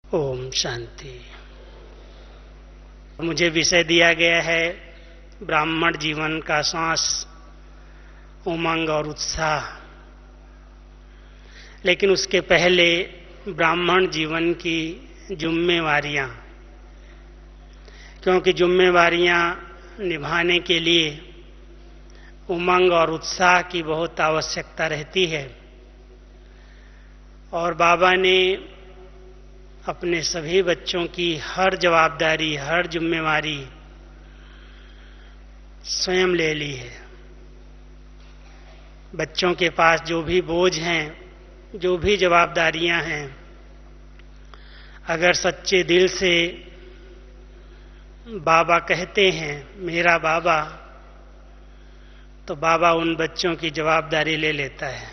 ओम शांति। मुझे विषय दिया गया है ब्राह्मण जीवन का सांस, उमंग और उत्साह। लेकिन उसके पहले ब्राह्मण जीवन की जिम्मेवारियां, क्योंकि जिम्मेवारियां निभाने के लिए उमंग और उत्साह की बहुत आवश्यकता रहती है। और बाबा ने अपने सभी बच्चों की हर जवाबदारी, हर जिम्मेवारी स्वयं ले ली है। बच्चों के पास जो भी बोझ हैं, जो भी जवाबदारियां हैं, अगर सच्चे दिल से बाबा कहते हैं मेरा बाबा, तो बाबा उन बच्चों की जवाबदारी ले लेता है।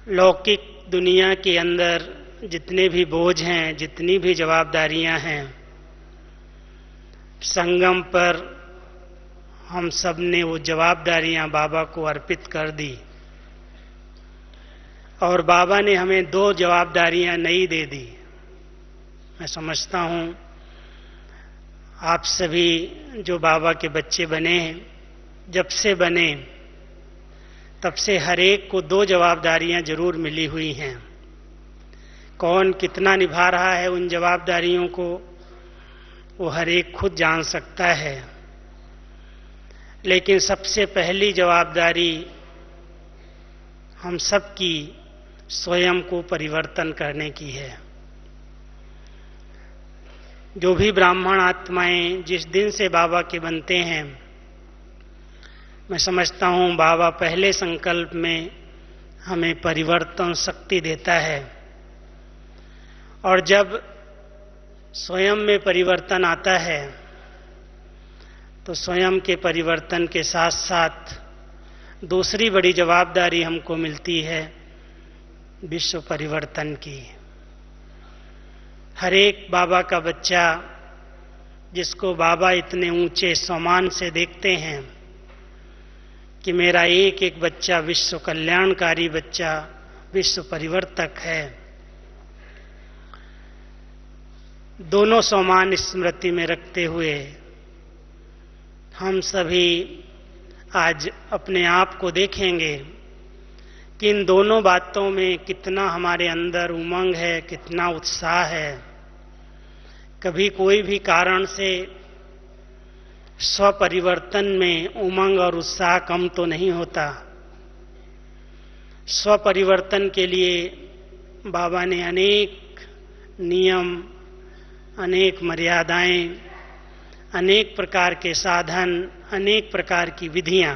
लौकिक दुनिया के अंदर जितने भी बोझ हैं, जितनी भी जवाबदारियां हैं, संगम पर हम सब ने वो जवाबदारियां बाबा को अर्पित कर दी। और बाबा ने हमें 2 जवाबदारियां नई दे दी। मैं समझता हूं आप सभी जो बाबा के बच्चे बने हैं, जब से बने तब से हर एक को 2 जवाबदारियां जरूर मिली हुई हैं। कौन कितना निभा रहा है उन जवाबदारियों को, वो हर एक खुद जान सकता है। लेकिन सबसे पहली जवाबदारी हम सब की स्वयं को परिवर्तन करने की है। जो भी ब्राह्मण आत्माएं जिस दिन से बाबा के बनते हैं, मैं समझता हूं बाबा पहले संकल्प में हमें परिवर्तन शक्ति देता है। और जब स्वयं में परिवर्तन आता है तो स्वयं के परिवर्तन के साथ साथ दूसरी बड़ी जवाबदारी हमको मिलती है विश्व परिवर्तन की। हर एक बाबा का बच्चा, जिसको बाबा इतने ऊंचे सम्मान से देखते हैं कि मेरा एक एक बच्चा विश्व कल्याणकारी बच्चा, विश्व परिवर्तक है, दोनों सम्मान स्मृति में रखते हुए हम सभी आज अपने आप को देखेंगे कि इन दोनों बातों में कितना हमारे अंदर उमंग है, कितना उत्साह है। कभी कोई भी कारण से स्वपरिवर्तन में उमंग और उत्साह कम तो नहीं होता। स्वपरिवर्तन के लिए बाबा ने अनेक नियम, अनेक मर्यादाएं, अनेक प्रकार के साधन, अनेक प्रकार की विधियां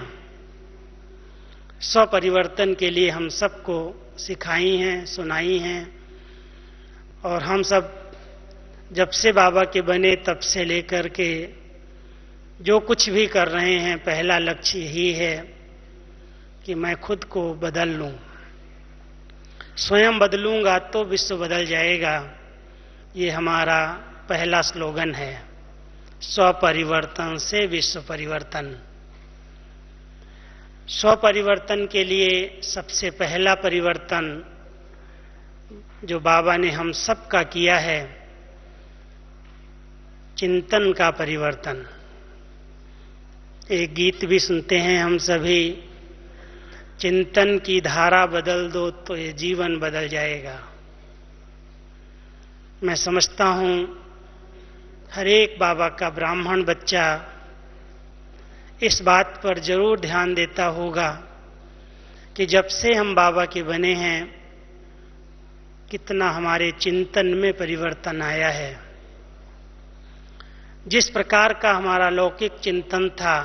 स्वपरिवर्तन के लिए हम सबको सिखाई हैं, सुनाई हैं। और हम सब जब से बाबा के बने तब से लेकर के जो कुछ भी कर रहे हैं, पहला लक्ष्य यही है कि मैं खुद को बदल लूं। स्वयं बदलूंगा तो विश्व बदल जाएगा। ये हमारा पहला स्लोगन है, स्वपरिवर्तन से विश्व परिवर्तन। स्वपरिवर्तन के लिए सबसे पहला परिवर्तन जो बाबा ने हम सब का किया है, चिंतन का परिवर्तन। एक गीत भी सुनते हैं हम सभी, चिंतन की धारा बदल दो तो ये जीवन बदल जाएगा। मैं समझता हूं हर एक बाबा का ब्राह्मण बच्चा इस बात पर जरूर ध्यान देता होगा कि जब से हम बाबा के बने हैं कितना हमारे चिंतन में परिवर्तन आया है। जिस प्रकार का हमारा लौकिक चिंतन था,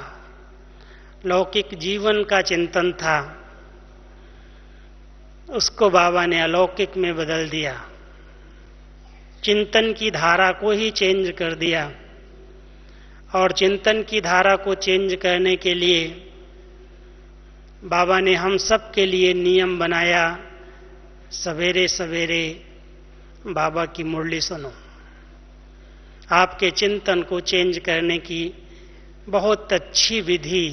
लौकिक जीवन का चिंतन था, उसको बाबा ने अलौकिक में बदल दिया। चिंतन की धारा को ही चेंज कर दिया। और चिंतन की धारा को चेंज करने के लिए बाबा ने हम सब के लिए नियम बनाया, सवेरे सवेरे बाबा की मुरली सुनो। आपके चिंतन को चेंज करने की बहुत अच्छी विधि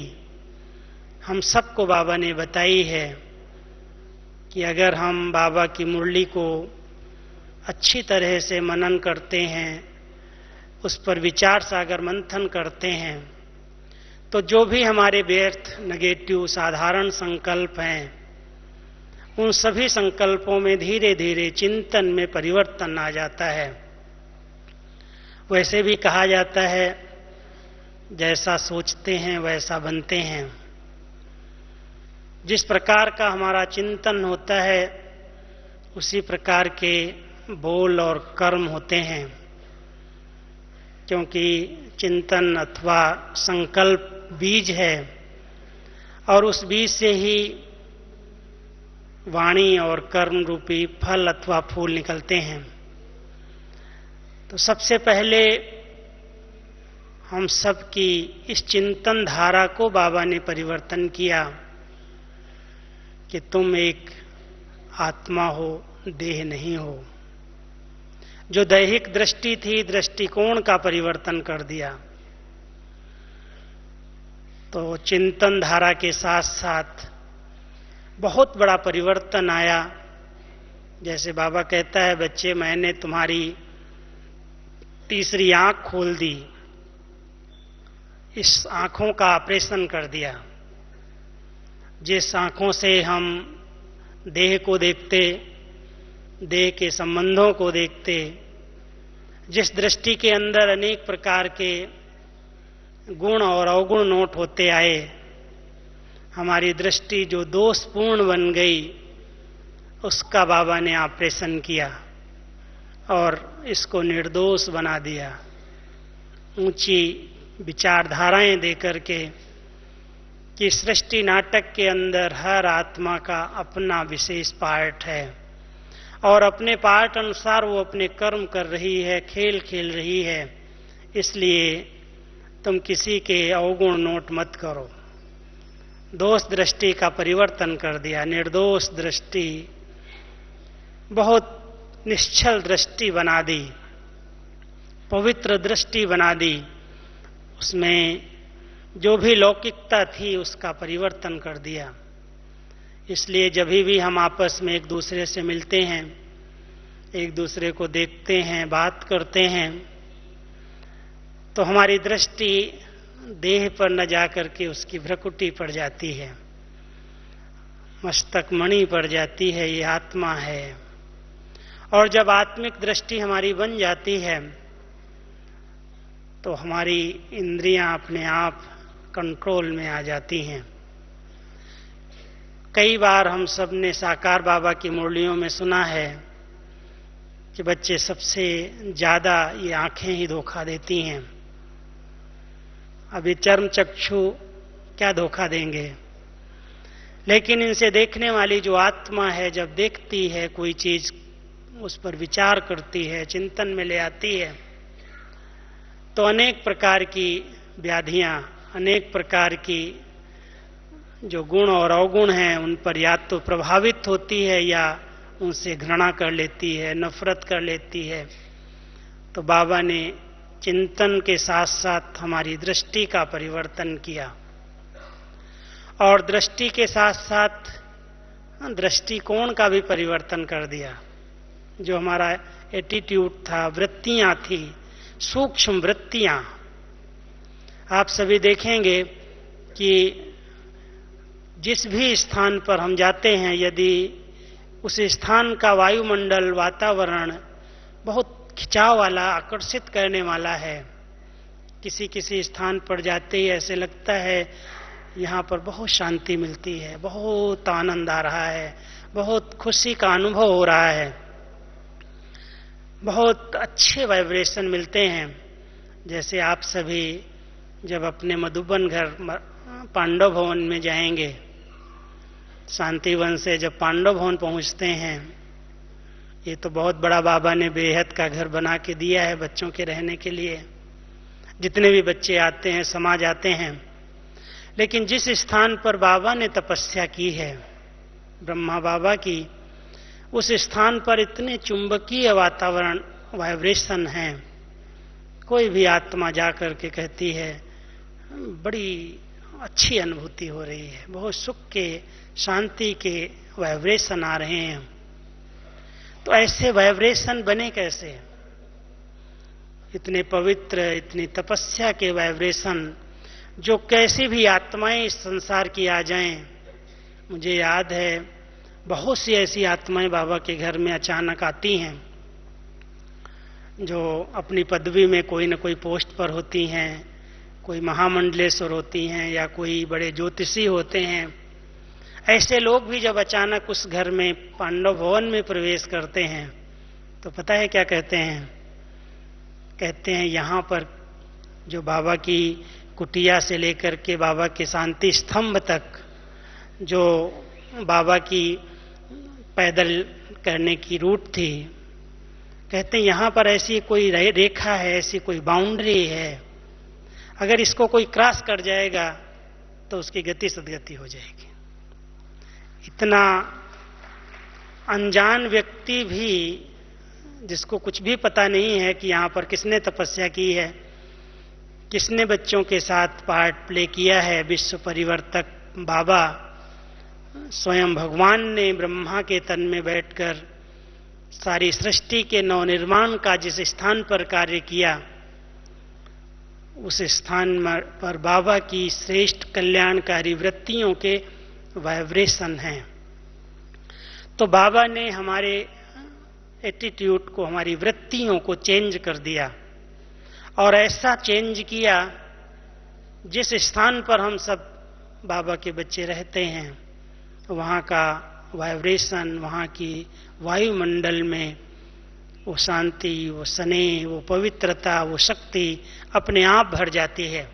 हम सबको बाबा ने बताई है कि अगर हम बाबा की मुरली को अच्छी तरह से मनन करते हैं, उस पर विचार सागर मंथन करते हैं, तो जो भी हमारे व्यर्थ, नेगेटिव, साधारण संकल्प हैं, उन सभी संकल्पों में धीरे धीरे चिंतन में परिवर्तन आ जाता है। वैसे भी कहा जाता है, जैसा सोचते हैं वैसा बनते हैं। जिस प्रकार का हमारा चिंतन होता है, उसी प्रकार के बोल और कर्म होते हैं, क्योंकि चिंतन अथवा संकल्प बीज है और उस बीज से ही वाणी और कर्म रूपी फल अथवा फूल निकलते हैं। तो सबसे पहले हम सब की इस चिंतन धारा को बाबा ने परिवर्तन किया कि तुम एक आत्मा हो, देह नहीं हो। जो दैहिक दृष्टि थी, दृष्टिकोण का परिवर्तन कर दिया। तो चिंतन धारा के साथ साथ बहुत बड़ा परिवर्तन आया। जैसे बाबा कहता है, बच्चे मैंने तुम्हारी तीसरी आंख खोल दी, इस आंखों का ऑपरेशन कर दिया। जिस आंखों से हम देह को देखते, देह के संबंधों को देखते, जिस दृष्टि के अंदर अनेक प्रकार के गुण और अवगुण नोट होते आए, हमारी दृष्टि जो दोषपूर्ण बन गई, उसका बाबा ने ऑपरेशन किया और इसको निर्दोष बना दिया। ऊंची विचारधाराएं देकर के कि सृष्टि नाटक के अंदर हर आत्मा का अपना विशेष पार्ट है और अपने पार्ट अनुसार वो अपने कर्म कर रही है, खेल खेल रही है। इसलिए तुम किसी के अवगुण नोट मत करो। दोष दृष्टि का परिवर्तन कर दिया। निर्दोष दृष्टि, बहुत निश्चल दृष्टि बना दी, पवित्र दृष्टि बना दी। उसमें जो भी लौकिकता थी उसका परिवर्तन कर दिया। इसलिए जब भी हम आपस में एक दूसरे से मिलते हैं, एक दूसरे को देखते हैं, बात करते हैं, तो हमारी दृष्टि देह पर न जाकर के उसकी भ्रकुटी पड़ जाती है, मस्तक मणि पड़ जाती है, ये आत्मा है। और जब आत्मिक दृष्टि हमारी बन जाती है तो हमारी इंद्रियां अपने आप कंट्रोल में आ जाती हैं। कई बार हम सब ने साकार बाबा की मुरलियों में सुना है कि बच्चे सबसे ज्यादा ये आंखें ही धोखा देती हैं। अब ये चर्म चक्षु क्या धोखा देंगे, लेकिन इनसे देखने वाली जो आत्मा है, जब देखती है कोई चीज, उस पर विचार करती है, चिंतन में ले आती है, तो अनेक प्रकार की व्याधियां, अनेक प्रकार की जो गुण और अवगुण हैं उन पर या तो प्रभावित होती है या उनसे घृणा कर लेती है, नफरत कर लेती है। तो बाबा ने चिंतन के साथ साथ हमारी दृष्टि का परिवर्तन किया और दृष्टि के साथ साथ दृष्टिकोण का भी परिवर्तन कर दिया। जो हमारा एटीट्यूड था, वृत्तियां थी, सूक्ष्म वृत्तियां। आप सभी देखेंगे कि जिस भी स्थान पर हम जाते हैं, यदि उस स्थान का वायुमंडल, वातावरण बहुत खिंचाव वाला, आकर्षित करने वाला है, किसी किसी स्थान पर जाते ही ऐसे लगता है यहाँ पर बहुत शांति मिलती है, बहुत आनंद आ रहा है, बहुत खुशी का अनुभव हो रहा है, बहुत अच्छे वाइब्रेशन मिलते हैं। जैसे आप सभी जब अपने मधुबन घर पांडव भवन में जाएंगे, शांतिवन से जब पांडव भवन पहुंचते हैं, ये तो बहुत बड़ा बाबा ने बेहद का घर बना के दिया है बच्चों के रहने के लिए। जितने भी बच्चे आते हैं, समाज आते हैं, लेकिन जिस स्थान पर बाबा ने तपस्या की है, ब्रह्मा बाबा की, उस स्थान पर इतने चुंबकीय वातावरण, वाइब्रेशन है, कोई भी आत्मा जाकर के कहती है बड़ी अच्छी अनुभूति हो रही है, बहुत सुख के, शांति के वाइब्रेशन आ रहे हैं। तो ऐसे वाइब्रेशन बने कैसे? इतने पवित्र, इतनी तपस्या के वाइब्रेशन जो कैसी भी आत्माएं इस संसार की आ जाएं। मुझे याद है बहुत सी ऐसी आत्माएं बाबा के घर में अचानक आती हैं जो अपनी पदवी में कोई न कोई पोस्ट पर होती हैं, कोई महामंडलेश्वर होती हैं या कोई बड़े ज्योतिषी होते हैं। ऐसे लोग भी जब अचानक उस घर में पांडव भवन में प्रवेश करते हैं तो पता है क्या कहते हैं? कहते हैं यहाँ पर जो बाबा की कुटिया से लेकर के बाबा के शांति स्तंभ तक जो बाबा की पैदल करने की रूट थी, कहते हैं यहाँ पर ऐसी कोई रेखा है, ऐसी कोई बाउंड्री है, अगर इसको कोई क्रॉस कर जाएगा तो उसकी गति सदगति हो जाएगी। इतना अनजान व्यक्ति भी, जिसको कुछ भी पता नहीं है कि यहाँ पर किसने तपस्या की है, किसने बच्चों के साथ पार्ट प्ले किया है, विश्व परिवर्तक बाबा स्वयं भगवान ने ब्रह्मा के तन में बैठकर सारी सृष्टि के नवनिर्माण का जिस स्थान पर कार्य किया, उस स्थान पर बाबा की श्रेष्ठ कल्याणकारी वृत्तियों के वाइब्रेशन हैं। तो बाबा ने हमारे एटीट्यूड को, हमारी वृत्तियों को चेंज कर दिया और ऐसा चेंज किया जिस स्थान पर हम सब बाबा के बच्चे रहते हैं वहाँ का वाइब्रेशन, वहाँ की वायुमंडल में वो शांति, वो स्नेह, वो पवित्रता, वो शक्ति अपने आप भर जाती है।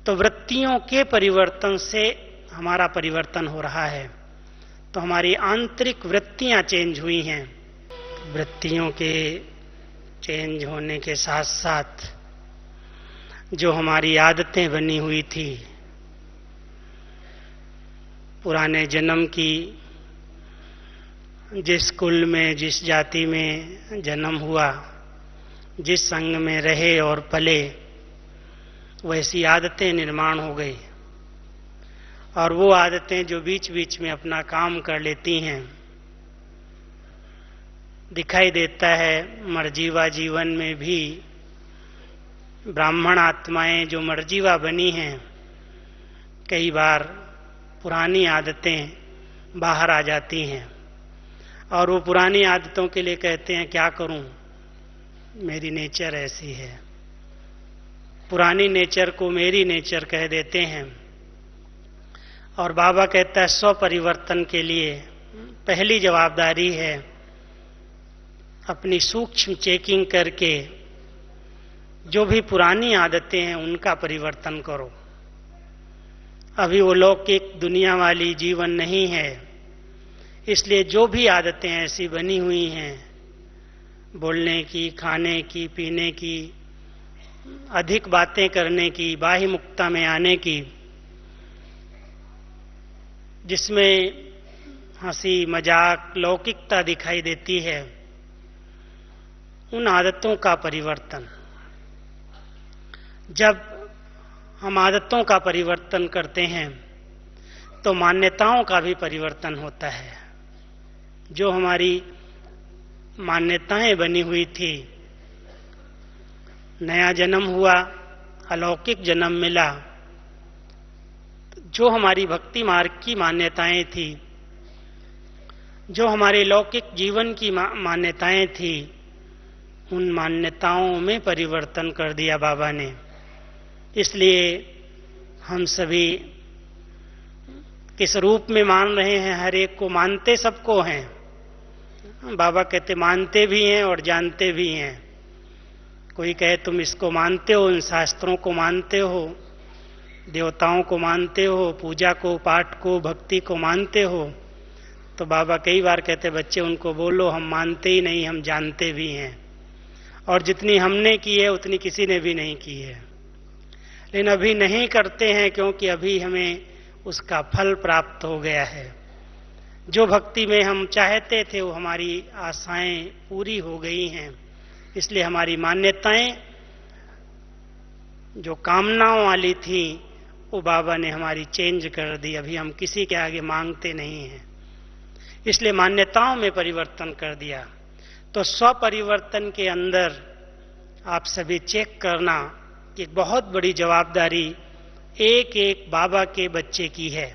तो वृत्तियों के परिवर्तन से हमारा परिवर्तन हो रहा है। तो हमारी आंतरिक वृत्तियां चेंज हुई हैं। वृत्तियों के चेंज होने के साथ साथ जो हमारी आदतें बनी हुई थी, पुराने जन्म की, जिस कुल में, जिस जाति में जन्म हुआ, जिस संग में रहे और पले, वैसी आदतें निर्माण हो गई। और वो आदतें जो बीच बीच में अपना काम कर लेती हैं, दिखाई देता है मर्जीवा जीवन में भी ब्राह्मण आत्माएं जो मर्जीवा बनी हैं, कई बार पुरानी आदतें बाहर आ जाती हैं और वो पुरानी आदतों के लिए कहते हैं क्या करूं, मेरी नेचर ऐसी है। पुरानी नेचर को मेरी नेचर कह देते हैं। और बाबा कहता है स्व परिवर्तन के लिए पहली जवाबदारी है अपनी सूक्ष्म चेकिंग करके जो भी पुरानी आदतें हैं उनका परिवर्तन करो। अभी वो लौकिक दुनिया वाली जीवन नहीं है, इसलिए जो भी आदतें ऐसी बनी हुई हैं, बोलने की, खाने की, पीने की, अधिक बातें करने की, बाह्य मुक्ता में आने की, जिसमें हंसी मजाक लौकिकता दिखाई देती है, उन आदतों का परिवर्तन। जब हम आदतों का परिवर्तन करते हैं तो मान्यताओं का भी परिवर्तन होता है। जो हमारी मान्यताएं बनी हुई थी, नया जन्म हुआ, अलौकिक जन्म मिला, जो हमारी भक्ति मार्ग की मान्यताएं थी, जो हमारे लौकिक जीवन की मान्यताएं थी, उन मान्यताओं में परिवर्तन कर दिया बाबा ने। इसलिए हम सभी किस रूप में मान रहे हैं, हर एक को मानते सबको हैं। बाबा कहते मानते भी हैं और जानते भी हैं। कोई कहे तुम इसको मानते हो, इन शास्त्रों को मानते हो, देवताओं को मानते हो, पूजा को, पाठ को, भक्ति को मानते हो, तो बाबा कई बार कहते बच्चे उनको बोलो हम मानते ही नहीं, हम जानते भी हैं। और जितनी हमने की है उतनी किसी ने भी नहीं की है, लेकिन अभी नहीं करते हैं क्योंकि अभी हमें उसका फल प्राप्त हो गया है। जो भक्ति में हम चाहते थे वो हमारी आशाएं पूरी हो गई हैं, इसलिए हमारी मान्यताएं जो कामनाओं वाली थी वो बाबा ने हमारी चेंज कर दी। अभी हम किसी के आगे मांगते नहीं हैं। इसलिए मान्यताओं में परिवर्तन कर दिया। तो स्व परिवर्तन के अंदर आप सभी चेक करना कि एक बहुत बड़ी जवाबदारी एक एक बाबा के बच्चे की है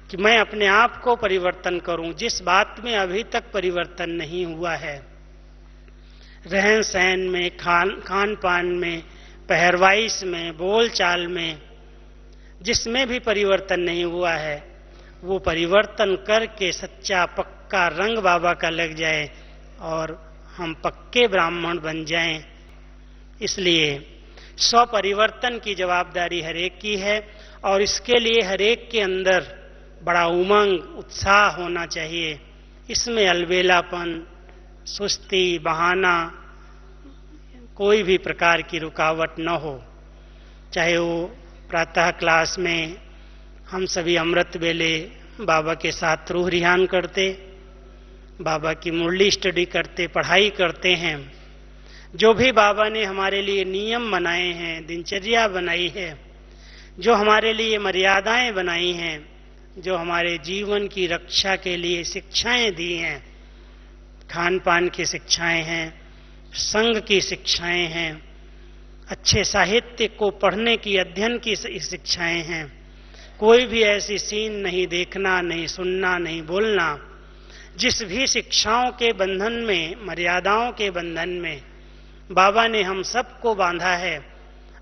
कि मैं अपने आप को परिवर्तन करूं। जिस बात में अभी तक परिवर्तन नहीं हुआ है, रहन सहन में, खान पान में, पहरवाइश में, बोल चाल में, जिसमें भी परिवर्तन नहीं हुआ है, वो परिवर्तन करके सच्चा पक्का रंग बाबा का लग जाए और हम पक्के ब्राह्मण बन जाएं। इसलिए स्व परिवर्तन की जवाबदारी हर एक की है और इसके लिए हर एक के अंदर बड़ा उमंग, उत्साह होना चाहिए। इसमें अलबेलापन, सुस्ती, बहाना, कोई भी प्रकार की रुकावट न हो। चाहे वो प्रातः क्लास में हम सभी अमृत वेले बाबा के साथ रूह रिहान करते, बाबा की मुरली स्टडी करते, पढ़ाई करते हैं। जो भी बाबा ने हमारे लिए नियम बनाए हैं, दिनचर्या बनाई है, जो हमारे लिए मर्यादाएं बनाई हैं, जो हमारे जीवन की रक्षा के लिए शिक्षाएं दी हैं, खान पान की शिक्षाएं हैं, संघ की शिक्षाएं हैं, अच्छे साहित्य को पढ़ने की, अध्ययन की शिक्षाएं हैं। कोई भी ऐसी सीन नहीं देखना, नहीं सुनना, नहीं बोलना। जिस भी शिक्षाओं के बंधन में, मर्यादाओं के बंधन में बाबा ने हम सबको बांधा है,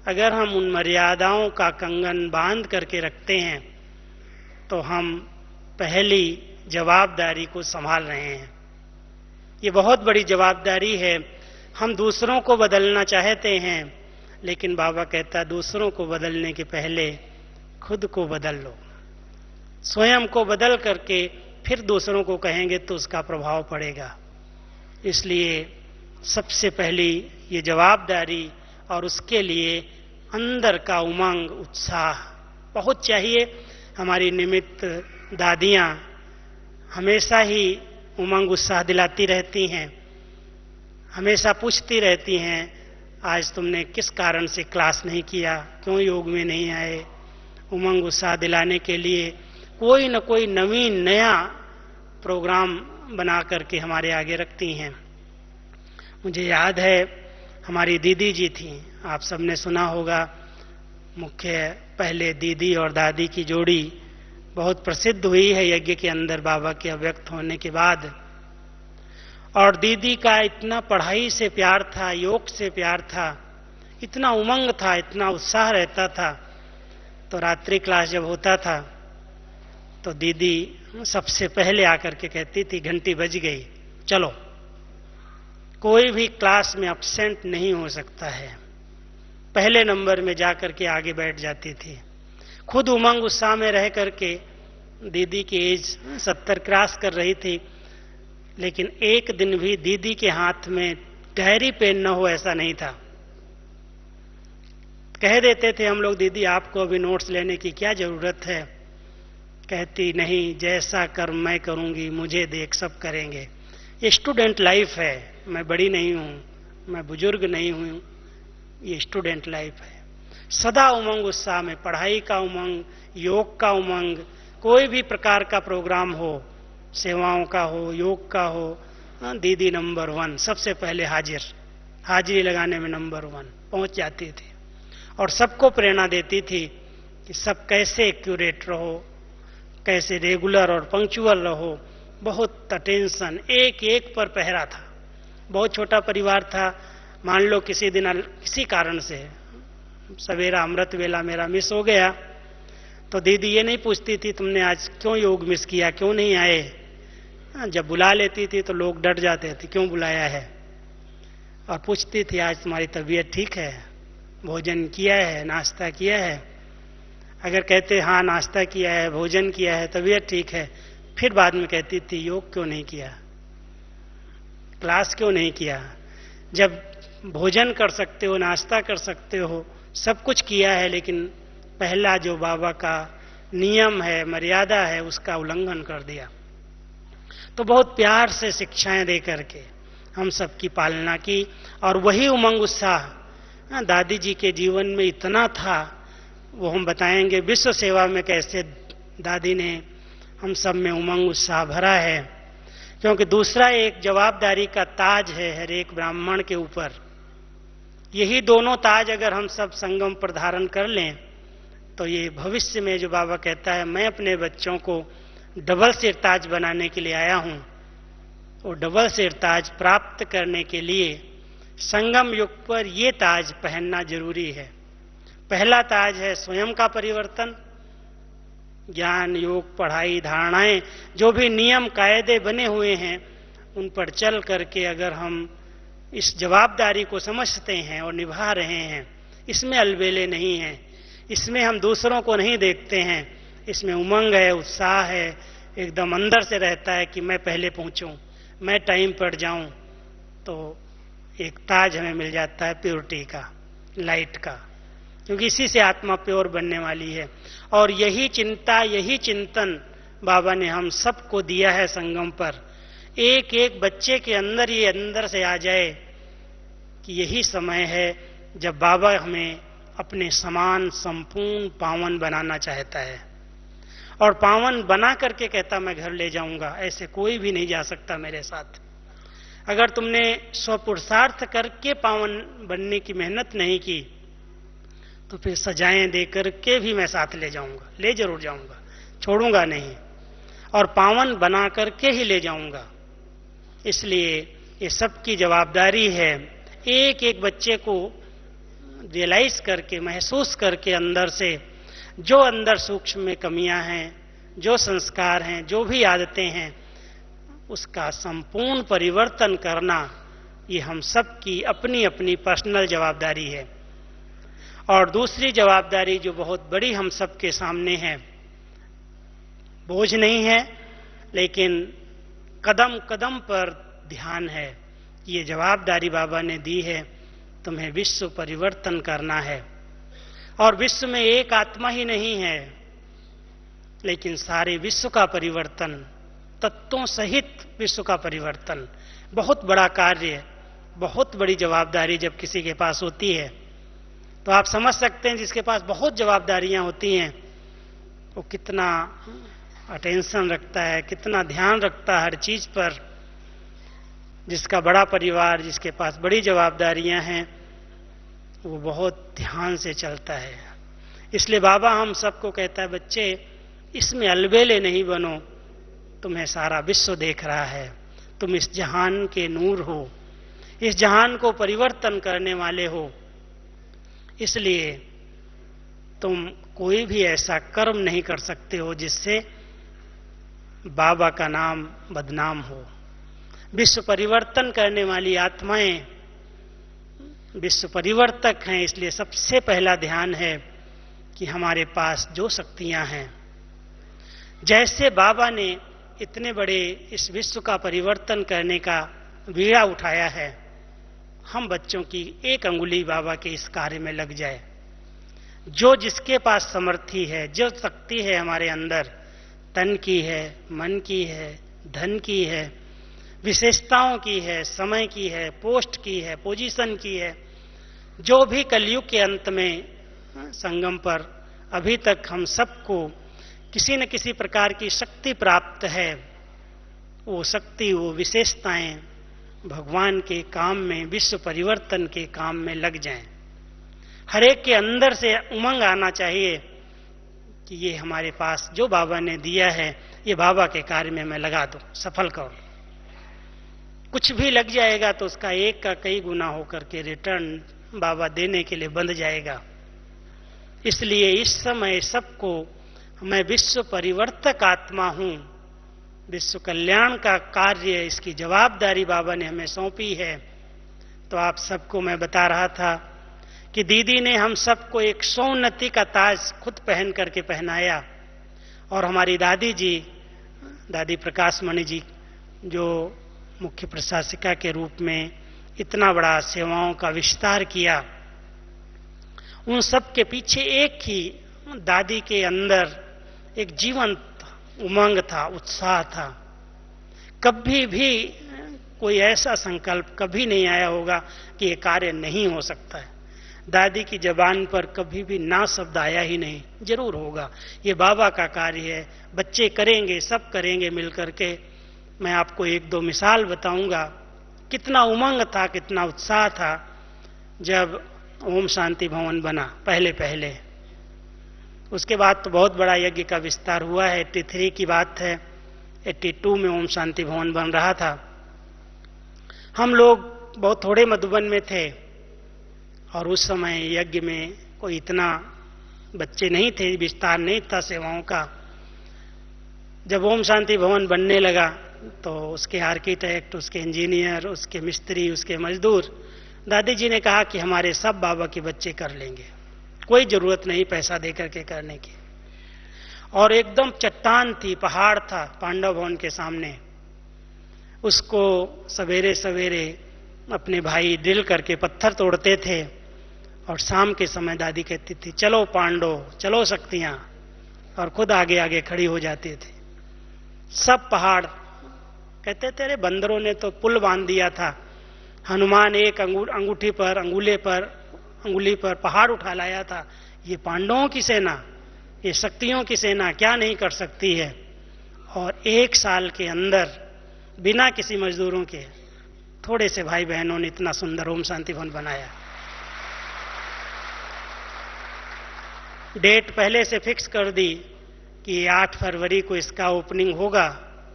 अगर हम उन मर्यादाओं का कंगन बांध करके रखते हैं तो हम पहली जवाबदारी को संभाल रहे हैं। ये बहुत बड़ी जवाबदारी है। हम दूसरों को बदलना चाहते हैं, लेकिन बाबा कहता दूसरों को बदलने के पहले खुद को बदल लो। स्वयं को बदल करके फिर दूसरों को कहेंगे तो उसका प्रभाव पड़ेगा। इसलिए सबसे पहली ये जवाबदारी और उसके लिए अंदर का उमंग, उत्साह बहुत चाहिए। हमारी निमित्त दादियां हमेशा ही उमंग उत्साह दिलाती रहती हैं, हमेशा पूछती रहती हैं आज तुमने किस कारण से क्लास नहीं किया, क्यों योग में नहीं आए। उमंग उत्साह दिलाने के लिए कोई न कोई नवीन नया प्रोग्राम बना करके हमारे आगे रखती हैं। मुझे याद है हमारी दीदी जी थी, आप सबने सुना होगा, मुख्य पहले दीदी और दादी की जोड़ी बहुत प्रसिद्ध हुई है यज्ञ के अंदर बाबा के अव्यक्त होने के बाद। और दीदी का इतना पढ़ाई से प्यार था, योग से प्यार था, इतना उमंग था, इतना उत्साह रहता था। तो रात्रि क्लास जब होता था तो दीदी सबसे पहले आकर के कहती थी घंटी बज गई, चलो। कोई भी क्लास में एब्सेंट नहीं हो सकता है। पहले नंबर में जाकर के आगे बैठ जाती थी। खुद उमंग उत्साह में रह करके दीदी की एज 70 क्रॉस कर रही थी, लेकिन एक दिन भी दीदी के हाथ में डायरी पेन न हो ऐसा नहीं था। कह देते थे हम लोग, दीदी आपको अभी नोट्स लेने की क्या जरूरत है। कहती नहीं, जैसा कर्म मैं करूंगी, मुझे देख सब करेंगे। ये स्टूडेंट लाइफ है, मैं बड़ी नहीं हूं, मैं बुजुर्ग नहीं हूं, ये स्टूडेंट लाइफ है। सदा उमंग उत्साह में, पढ़ाई का उमंग, योग का उमंग, कोई भी प्रकार का प्रोग्राम हो, सेवाओं का हो, योग का हो, दीदी नंबर 1 सबसे पहले हाजिरी लगाने में नंबर 1 पहुंच जाती थी और सबको प्रेरणा देती थी कि सब कैसे एक्यूरेट रहो, कैसे रेगुलर और पंक्चुअल रहो। बहुत अटेंशन, एक एक पर पहरा था। बहुत छोटा परिवार था। मान लो किसी दिन किसी कारण से सवेरा अमृत वेला मेरा मिस हो गया तो दीदी ये नहीं पूछती थी तुमने आज क्यों योग मिस किया, क्यों नहीं आए। जब बुला लेती थी तो लोग डर जाते थे, क्यों बुलाया है। और पूछती थी आज तुम्हारी तबीयत ठीक है, भोजन किया है, नाश्ता किया है। अगर कहते हाँ नाश्ता किया है, भोजन किया है, तबीयत ठीक है, फिर बाद में कहती थी योग क्यों नहीं किया, क्लास क्यों नहीं किया। जब भोजन कर सकते हो, नाश्ता कर सकते हो, सब कुछ किया है, लेकिन पहला जो बाबा का नियम है, मर्यादा है, उसका उल्लंघन कर दिया। तो बहुत प्यार से शिक्षाएं दे करके हम सबकी पालना की। और वही उमंग उत्साह दादी जी के जीवन में इतना था, वो हम बताएंगे। विश्व सेवा में कैसे दादी ने हम सब में उमंग उत्साह भरा है, क्योंकि दूसरा एक जवाबदारी का ताज है हर एक ब्राह्मण के ऊपर। यही दोनों ताज अगर हम सब संगम पर धारण कर लें तो ये भविष्य में जो बाबा कहता है मैं अपने बच्चों को डबल सिर ताज बनाने के लिए आया हूं, वो डबल सिर ताज प्राप्त करने के लिए संगम युग पर ये ताज पहनना जरूरी है। पहला ताज है स्वयं का परिवर्तन, ज्ञान योग पढ़ाई धारणाएं जो भी नियम कायदे बने हुए हैं उन पर चल करके अगर हम इस जवाबदारी को समझते हैं और निभा रहे हैं, इसमें अलबेले नहीं हैं, इसमें हम दूसरों को नहीं देखते हैं, इसमें उमंग है, उत्साह है, एकदम अंदर से रहता है कि मैं पहले पहुंचूं, मैं टाइम पर जाऊं, तो एक ताज हमें मिल जाता है प्योरिटी का, लाइट का, क्योंकि इसी से आत्मा प्योर बनने वाली है। और यही चिंता यही चिंतन बाबा ने हम सबको दिया है संगम पर। एक एक बच्चे के अंदर ये अंदर से आ जाए कि यही समय है जब बाबा हमें अपने समान संपूर्ण पावन बनाना चाहता है, और पावन बना करके कहता मैं घर ले जाऊंगा, ऐसे कोई भी नहीं जा सकता मेरे साथ। अगर तुमने स्वपुरुषार्थ करके पावन बनने की मेहनत नहीं की तो फिर सजाएं दे करके भी मैं साथ ले जाऊंगा, ले जरूर जाऊंगा, छोड़ूंगा नहीं, और पावन बना करके ही ले जाऊंगा। इसलिए ये सबकी जवाबदारी है एक एक बच्चे को रियलाइज करके, महसूस करके अंदर से जो अंदर सूक्ष्म में कमियां हैं, जो संस्कार हैं, जो भी आदतें हैं, उसका संपूर्ण परिवर्तन करना ये हम सबकी अपनी अपनी पर्सनल जवाबदारी है। और दूसरी जवाबदारी जो बहुत बड़ी हम सबके सामने है, बोझ नहीं है लेकिन कदम कदम पर ध्यान है, ये जवाबदारी बाबा ने दी है, तुम्हें विश्व परिवर्तन करना है। और विश्व में एक आत्मा ही नहीं है लेकिन सारे विश्व का परिवर्तन, तत्वों सहित विश्व का परिवर्तन, बहुत बड़ा कार्य, बहुत बड़ी जवाबदारी जब किसी के पास होती है तो आप समझ सकते हैं जिसके पास बहुत जवाबदारियां होती हैं वो कितना अटेंशन रखता है, कितना ध्यान रखता है हर चीज पर। जिसका बड़ा परिवार, जिसके पास बड़ी जवाबदारियां हैं, वो बहुत ध्यान से चलता है। इसलिए बाबा हम सबको कहता है बच्चे इसमें अलबेले नहीं बनो, तुम्हें सारा विश्व देख रहा है, तुम इस जहान के नूर हो, इस जहान को परिवर्तन करने वाले हो, इसलिए तुम कोई भी ऐसा कर्म नहीं कर सकते हो जिससे बाबा का नाम बदनाम हो। विश्व परिवर्तन करने वाली आत्माएं विश्व परिवर्तक हैं, इसलिए सबसे पहला ध्यान है कि हमारे पास जो शक्तियां हैं, जैसे बाबा ने इतने बड़े इस विश्व का परिवर्तन करने का बीड़ा उठाया है, हम बच्चों की एक अंगुली बाबा के इस कार्य में लग जाए। जो जिसके पास समर्थी है, जो शक्ति है हमारे अंदर, तन की है, मन की है, धन की है, विशेषताओं की है, समय की है, पोस्ट की है, पोजीशन की है, जो भी कलयुग के अंत में संगम पर अभी तक हम सबको किसी न किसी प्रकार की शक्ति प्राप्त है, वो शक्ति, वो विशेषताएं भगवान के काम में, विश्व परिवर्तन के काम में लग जाएं। हर एक के अंदर से उमंग आना चाहिए कि ये हमारे पास जो बाबा ने दिया है, ये बाबा के कार्य में मैं लगा दूं, सफल करूं। कुछ भी लग जाएगा तो उसका एक का कई गुना होकर के रिटर्न बाबा देने के लिए बंध जाएगा। इसलिए इस समय सबको मैं विश्व परिवर्तक आत्मा हूं, विश्व कल्याण का कार्य, इसकी जवाबदारी बाबा ने हमें सौंपी है। तो आप सबको मैं बता रहा था कि दीदी ने हम सबको एक सौन्नति का ताज खुद पहन करके पहनाया, और हमारी दादी जी, दादी प्रकाश मणि जी, जो मुख्य प्रशासिका के रूप में इतना बड़ा सेवाओं का विस्तार किया, उन सब के पीछे एक ही दादी के अंदर एक जीवंत उमंग था, उत्साह था। कभी भी कोई ऐसा संकल्प कभी नहीं आया होगा कि ये कार्य नहीं हो सकता है। दादी की जबान पर कभी भी ना शब्द आया ही नहीं। जरूर होगा, ये बाबा का कार्य है, बच्चे करेंगे, सब करेंगे मिलकर के। मैं आपको एक दो मिसाल बताऊंगा। कितना उमंग था, कितना उत्साह था जब ओम शांति भवन बना पहले पहले। उसके बाद तो बहुत बड़ा यज्ञ का विस्तार हुआ है। 83 की बात है, 82 में ओम शांति भवन बन रहा था। हम लोग बहुत थोड़े मधुबन में थे और उस समय यज्ञ में कोई इतना बच्चे नहीं थे, विस्तार नहीं था सेवाओं का। जब ओम शांति भवन बनने लगा तो उसके आर्किटेक्ट, उसके इंजीनियर, उसके मिस्त्री, उसके मजदूर, दादी जी ने कहा कि हमारे सब बाबा के बच्चे कर लेंगे, कोई जरूरत नहीं पैसा दे करके करने की। और एकदम चट्टान थी, पहाड़ था पांडव भवन के सामने। उसको सवेरे सवेरे अपने भाई ड्रिल करके पत्थर तोड़ते थे और शाम के समय दादी कहती थी चलो पांडव, चलो शक्तियां, और खुद आगे आगे खड़ी हो जाते थे। सब पहाड़ कहते थे, अरे बंदरों ने तो पुल बांध दिया था, हनुमान एक अंगूठी पर अंगुली पर पहाड़ उठा लाया था। ये पांडवों की सेना, ये शक्तियों की सेना क्या नहीं कर सकती है। और 1 साल के अंदर बिना किसी मजदूरों के थोड़े से भाई बहनों ने इतना सुंदर ओम शांति भवन बनाया। डेट पहले से फिक्स कर दी कि 8 फरवरी को इसका ओपनिंग होगा,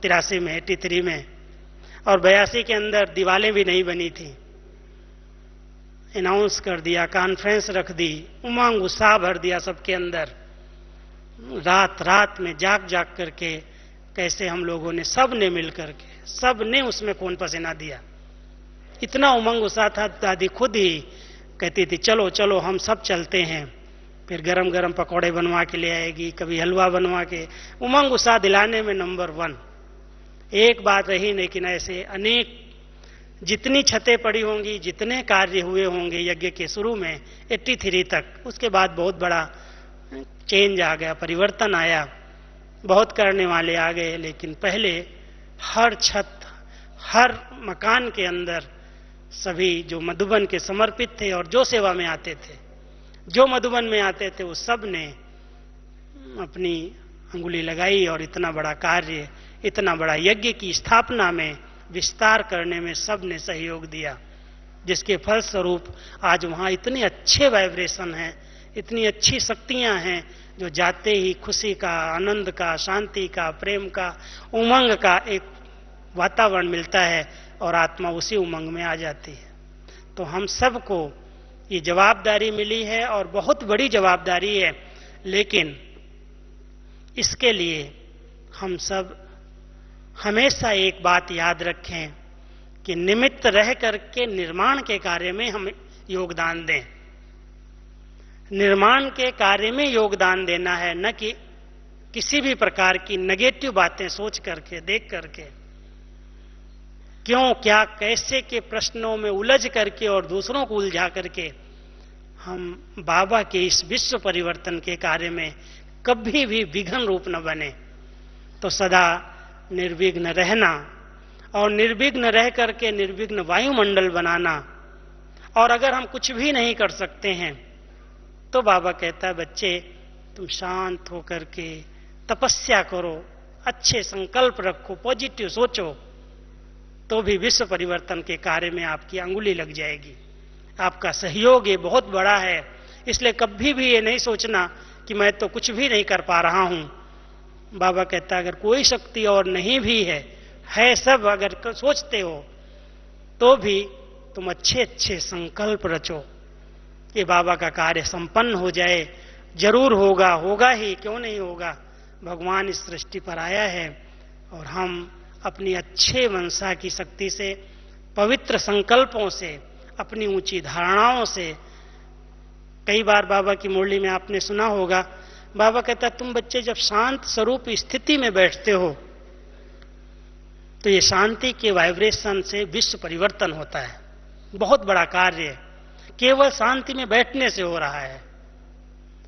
83 में, 83 में। और 82 के अंदर दीवारें भी नहीं बनी थी। अनाउंस कर दिया, कॉन्फ्रेंस रख दी, उमंग उत्साह भर दिया सबके अंदर। रात रात में जाग जाग करके कैसे हम लोगों ने, सब ने मिल करके, सब ने उसमें खून पसीना दिया। इतना उमंग उत्साह था, दादी खुद ही कहती थी चलो चलो हम सब चलते हैं। फिर गरम गरम पकौड़े बनवा के ले आएगी, कभी हलवा बनवा के। उमंग उत्साह दिलाने में नंबर 1। एक बात रही, लेकिन ऐसे अनेक, जितनी छतें पड़ी होंगी, जितने कार्य हुए होंगे यज्ञ के शुरू में 83 तक, उसके बाद बहुत बड़ा चेंज आ गया, परिवर्तन आया, बहुत करने वाले आ गए। लेकिन पहले हर छत, हर मकान के अंदर सभी जो मधुबन के समर्पित थे और जो सेवा में आते थे, जो मधुबन में आते थे, वो सब ने अपनी अंगुली लगाई और इतना बड़ा कार्य, इतना बड़ा यज्ञ की स्थापना में, विस्तार करने में सब ने सहयोग दिया, जिसके फलस्वरूप आज वहां इतने अच्छे वाइब्रेशन हैं, इतनी अच्छी शक्तियां हैं, जो जाते ही खुशी का, आनंद का, शांति का, प्रेम का, उमंग का एक वातावरण मिलता है और आत्मा उसी उमंग में आ जाती है। तो हम सबको ये जवाबदारी मिली है और बहुत बड़ी जवाबदारी है। लेकिन इसके लिए हम सब हमेशा एक बात याद रखें कि निमित्त रह करके निर्माण के कार्य में हम योगदान दें। निर्माण के कार्य में योगदान देना है, न कि किसी भी प्रकार की नेगेटिव बातें सोच करके, देख करके, क्यों, क्या, कैसे के प्रश्नों में उलझ करके और दूसरों को उलझा करके हम बाबा के इस विश्व परिवर्तन के कार्य में कभी भी विघ्न रूप न बने। तो सदा निर्विघ्न रहना और निर्विघ्न रह करके निर्विघ्न वायुमंडल बनाना। और अगर हम कुछ भी नहीं कर सकते हैं तो बाबा कहता है बच्चे तुम शांत होकर के तपस्या करो, अच्छे संकल्प रखो, पॉजिटिव सोचो, तो भी विश्व परिवर्तन के कार्य में आपकी अंगुली लग जाएगी। आपका सहयोग ये बहुत बड़ा है। इसलिए कभी भी ये नहीं सोचना कि मैं तो कुछ भी नहीं कर पा रहा हूं। बाबा कहता है अगर कोई शक्ति और नहीं भी है सब, अगर सोचते हो तो भी तुम अच्छे अच्छे संकल्प रचो, ये बाबा का कार्य संपन्न हो जाए। जरूर होगा, होगा ही, क्यों नहीं होगा। भगवान इस सृष्टि पर आया है और हम अपनी अच्छे मनसा की शक्ति से, पवित्र संकल्पों से, अपनी ऊंची धारणाओं से। कई बार बाबा की मुरली में आपने सुना होगा, बाबा कहता है तुम बच्चे जब शांत स्वरूप स्थिति में बैठते हो तो ये शांति के वाइब्रेशन से विश्व परिवर्तन होता है। बहुत बड़ा कार्य केवल शांति में बैठने से हो रहा है।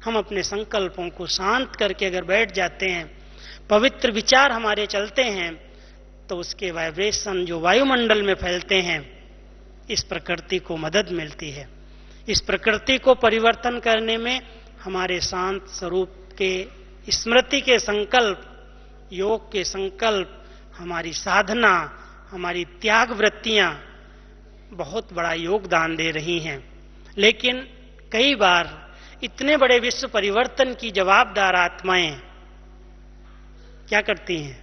हम अपने संकल्पों को शांत करके अगर बैठ जाते हैं, पवित्र विचार हमारे चलते हैं, तो उसके वाइब्रेशन जो वायुमंडल में फैलते हैं, इस प्रकृति को मदद मिलती है। इस प्रकृति को परिवर्तन करने में हमारे शांत स्वरूप के स्मृति के संकल्प, योग के संकल्प, हमारी साधना, हमारी त्याग वृत्तियां बहुत बड़ा योगदान दे रही हैं। लेकिन कई बार इतने बड़े विश्व परिवर्तन की जवाबदार आत्माएं क्या करती हैं?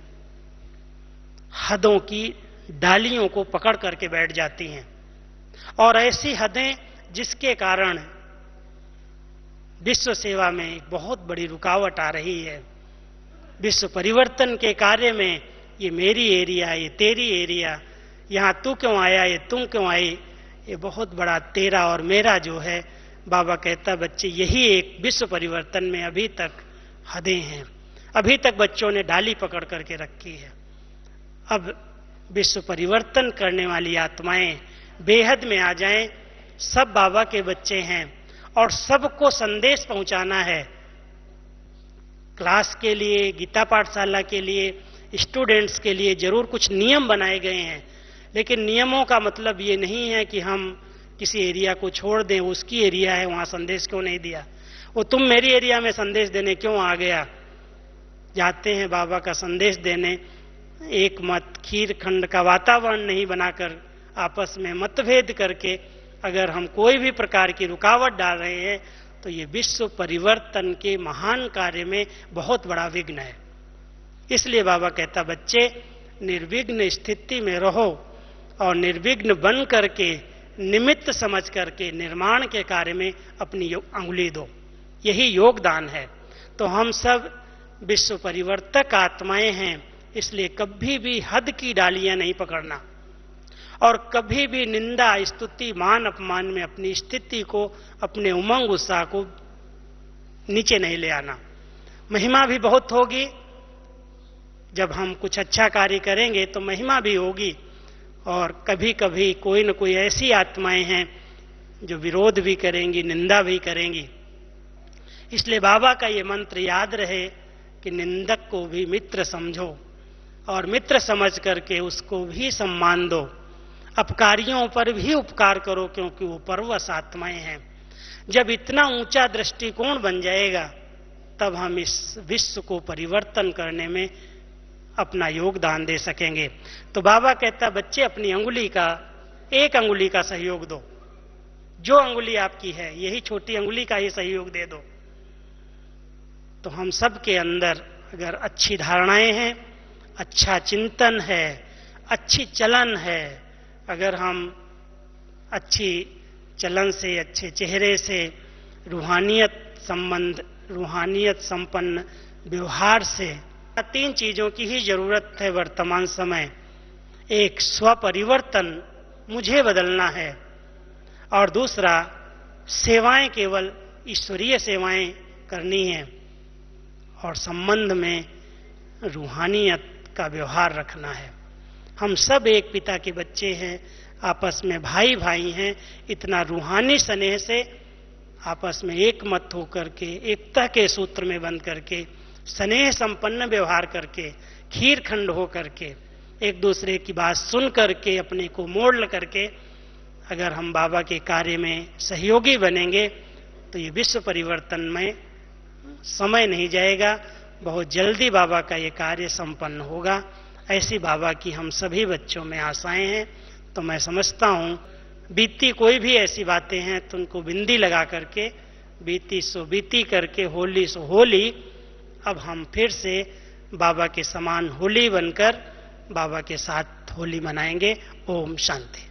हदों की डालियों को पकड़ करके बैठ जाती हैं, और ऐसी हदें जिसके कारण विश्व सेवा में एक बहुत बड़ी रुकावट आ रही है। विश्व परिवर्तन के कार्य में ये मेरी एरिया, ये तेरी एरिया, यहां तू क्यों आया, ये तुम क्यों आई, ये बहुत बड़ा तेरा और मेरा जो है, बाबा कहता बच्चे यही एक विश्व परिवर्तन में अभी तक हदें हैं। अभी तक बच्चों ने डाली पकड़ करके रखी है। अब विश्व परिवर्तन करने वाली आत्माएं बेहद में आ जाएं। सब बाबा के बच्चे हैं और सबको संदेश पहुंचाना है। क्लास के लिए, गीता पाठशाला के लिए, स्टूडेंट्स के लिए जरूर कुछ नियम बनाए गए हैं, लेकिन नियमों का मतलब ये नहीं है कि हम किसी एरिया को छोड़ दें, उसकी एरिया है वहां संदेश क्यों नहीं दिया, वो तुम मेरी एरिया में संदेश देने क्यों आ गया। जाते हैं बाबा का संदेश देने, एक मत खीर खंड का वातावरण नहीं बनाकर आपस में मतभेद करके अगर हम कोई भी प्रकार की रुकावट डाल रहे हैं तो ये विश्व परिवर्तन के महान कार्य में बहुत बड़ा विघ्न है। इसलिए बाबा कहता बच्चे निर्विघ्न स्थिति में रहो और निर्विघ्न बन करके निमित्त समझ करके निर्माण के कार्य में अपनी अंगुली दो, यही योगदान है। तो हम सब विश्व परिवर्तक आत्माएं हैं, इसलिए कभी भी हद की डालियां नहीं पकड़ना और कभी भी निंदा, स्तुति, मान अपमान में अपनी स्थिति को, अपने उमंग उत्साह को नीचे नहीं ले आना। महिमा भी बहुत होगी, जब हम कुछ अच्छा कार्य करेंगे तो महिमा भी होगी, और कभी कभी कोई न कोई ऐसी आत्माएं हैं जो विरोध भी करेंगी, निंदा भी करेंगी। इसलिए बाबा का ये मंत्र याद रहे कि निंदक को भी मित्र समझो और मित्र समझ करके उसको भी सम्मान दो। अपकारियों पर भी उपकार करो, क्योंकि वो परवश आत्माएं हैं। जब इतना ऊंचा दृष्टिकोण बन जाएगा तब हम इस विश्व को परिवर्तन करने में अपना योगदान दे सकेंगे। तो बाबा कहता बच्चे अपनी अंगुली का, एक अंगुली का सहयोग दो, जो अंगुली आपकी है यही छोटी अंगुली का ही सहयोग दे दो। तो हम सब के अंदर अगर अच्छी धारणाएं हैं, अच्छा चिंतन है, अच्छी चलन है, अगर हम अच्छी चलन से, अच्छे चेहरे से, रूहानियत संबंध, रूहानियत संपन्न व्यवहार से, तीन चीजों की ही जरूरत है वर्तमान समय। एक स्व परिवर्तन, मुझे बदलना है, और दूसरा सेवाएं केवल ईश्वरीय सेवाएं करनी है, और संबंध में रूहानियत का व्यवहार रखना है। हम सब एक पिता के बच्चे हैं, आपस में भाई भाई हैं। इतना रूहानी स्नेह से आपस में एक मत होकर के, एकता के सूत्र में बंध करके, स्नेह संपन्न व्यवहार करके, खीर खंड हो करके, एक दूसरे की बात सुन करके, अपने को मोड़ करके अगर हम बाबा के कार्य में सहयोगी बनेंगे तो ये विश्व परिवर्तन में समय नहीं जाएगा, बहुत जल्दी बाबा का ये कार्य संपन्न होगा। ऐसी बाबा की हम सभी बच्चों में आशाएं हैं। तो मैं समझता हूँ बीती कोई भी ऐसी बातें हैं तो उनको बिंदी लगा करके, बीती सो बीती करके, होली सो होली, अब हम फिर से बाबा के समान होली बनकर बाबा के साथ होली मनाएंगे। ओम शांति।